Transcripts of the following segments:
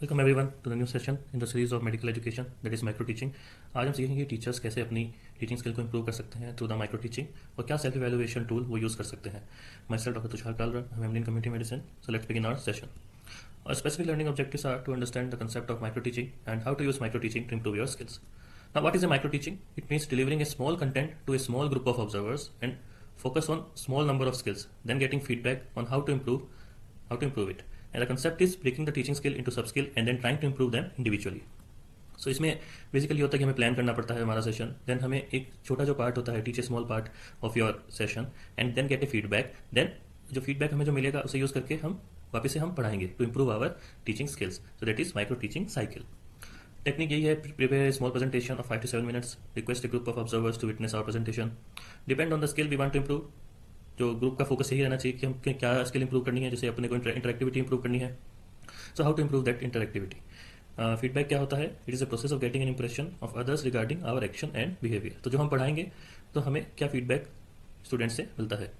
Welcome everyone to the new session in the series of medical education that is micro teaching. आज हम सीखेंगे कि teachers कैसे अपनी टीचिंग स्किल को इंप्रूव कर सकते हैं थ्रू द माइक्रो टीचिंग और क्या सेल्फ इवैल्यूएशन टूल वो यूज़ कर सकते हैं। My self doctor Tushar Kalra, I am in community medicine. So let's begin our session. Our specific learning objectives are to understand the concept of micro teaching and how to use micro teaching to improve your skills. Now, what is a micro teaching? It means delivering a small content to a small group of observers and focus on small number of skills, then getting feedback on how to improve it. And the concept is breaking the teaching skill into sub skill and then trying to improve them individually. सो इसमें basically होता है कि हमें plan करना पड़ता है हमारा session, then हमें एक छोटा जो पार्ट होता है teach a small part of your session and then get a feedback, then जो फीडबैक हमें जो मिलेगा उसे यूज़ करके हम वापस से हम पढ़ाएंगे to improve our teaching skills. So that is micro teaching cycle. Technique यही है, prepare a small presentation of 5 to 7 minutes, request a group of observers to witness our presentation, depend on the skill we want to improve. जो group का focus यही रहना चाहिए कि हम क्या स्किल इंप्रूव करनी है, जैसे अपने को इंटरेक्टिविटी इंप्रूव करनी है। So how to improve that interactivity. Feedback क्या होता है? It is a process of getting an impression of others regarding our action and behaviour. तो जो हम पढ़ाएंगे तो हमें क्या फीडबैक स्टूडेंट से मिलता है।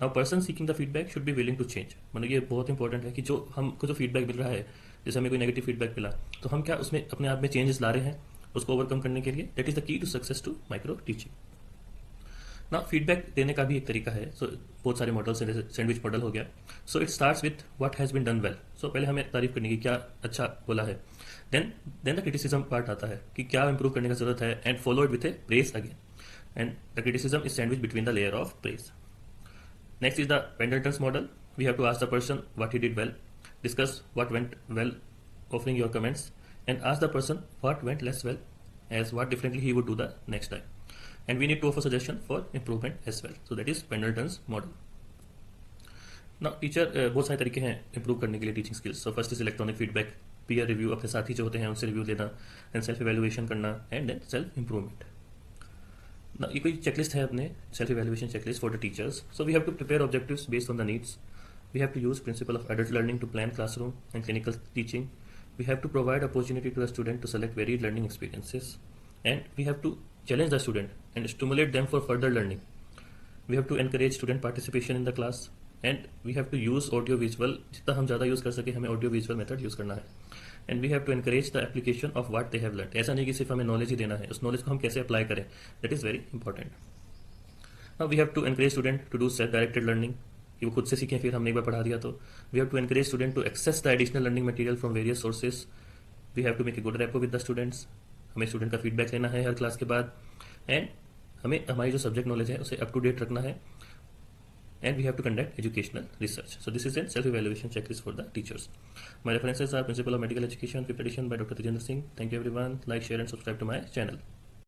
Now person seeking the feedback should be willing to change. मतलब ये बहुत इंपॉर्टेंट है कि जो हमको जो फीडबैक मिल रहा है, जैसे हमें कोई नेगेटिव फीडबैक मिला तो हम क्या उसमें अपने आप में चेंजेस ला रहे हैं उसको ओवरकम करने के लिए। That is the key to success to micro teaching. ना फीडबैक देने का भी एक तरीका है। सो बहुत सारे मॉडल्स हैं, जैसे सैंडविच मॉडल हो गया। So it starts with what has been done well. So पहले हमें तारीफ करने की क्या अच्छा बोला है, देन द क्रिटिसिज्म पार्ट आता है कि क्या इंप्रूव करने का जरूरत है, and followed with a praise again, and the criticism is sandwich between the layer of praise. Next is the Pendleton's model. We have to ask the person what he did well, discuss what went well, offering your comments, and ask the person what went less well as what differently he would do the next time, and we need to offer suggestion for improvement as well. So that is Pendleton's model. Now teacher बहुत सारे तरीके हैं improve करने के लिए teaching skills. So first is electronic feedback, peer review, अपने साथी जो होते हैं उनसे रिव्यू लेना, and self evaluation करना, and then self improvement. Now ये कोई checklist है अपने self evaluation checklist for the teachers. So we have to prepare objectives based on the needs. We have to use principle of adult learning to plan classroom and clinical teaching. We have to provide opportunity to the student to select varied learning experiences, and we have to challenge the student and stimulate them for further learning. We have to encourage student participation in the class, and we have to use audio visual, जितना हम ज़्यादा use कर सके हमें audio visual method use करना है, and we have to encourage the application of what they have learned. ऐसा नहीं कि सिर्फ हमें नॉलेज ही देना है, उस नॉलेज को हम कैसे अप्लाई करें, that is very important. Now we have to encourage student to do self-directed learning, कि वो खुद से सीखें, फिर हमने एक बार पढ़ा दिया तो। We have to encourage student to access the additional learning material from various sources. We have to make a good rapport with the students. हमें स्टूडेंट का फीडबैक लेना है हर क्लास के बाद, एंड हमें हमारी जो सब्जेक्ट नॉलेज है उसे अप टू डेट रखना है, and we have to conduct educational research. So this is an self evaluation checklist for the teachers. My references are principle of medical education, 5th edition by Dr. Tejendra Singh. Thank you everyone. Like, share and subscribe to my channel.